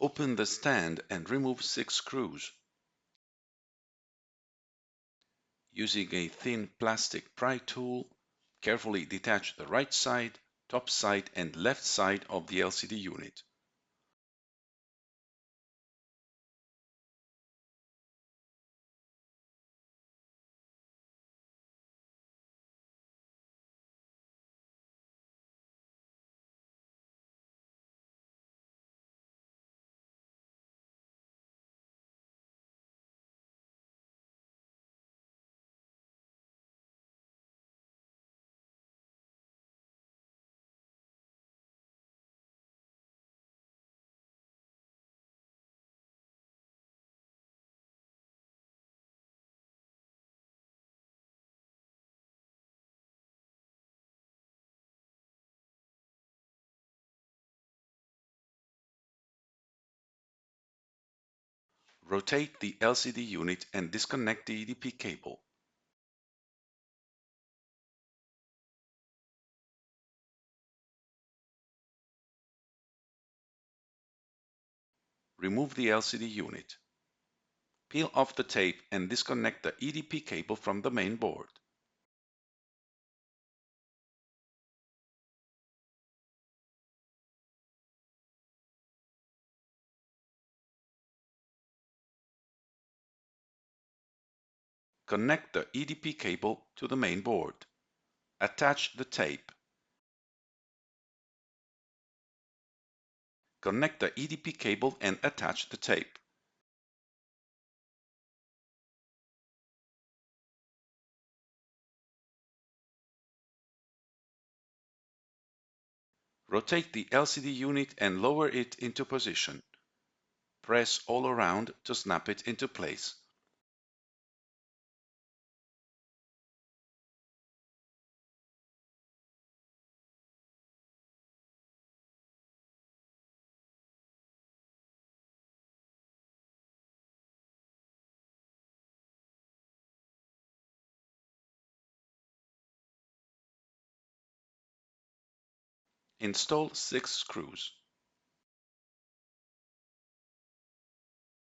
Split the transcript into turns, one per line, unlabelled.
Open the stand and remove 6 screws. Using a thin plastic pry tool, carefully detach the right side, top side, and left side of the LCD unit. Rotate the LCD unit and disconnect the EDP cable. Remove the LCD unit. Peel off the tape and disconnect the EDP cable from the main board. Connect the EDP cable to the main board. Attach the tape. Connect the EDP cable and attach the tape. Rotate the LCD unit and lower it into position. Press all around to snap it into place. Install 6 screws.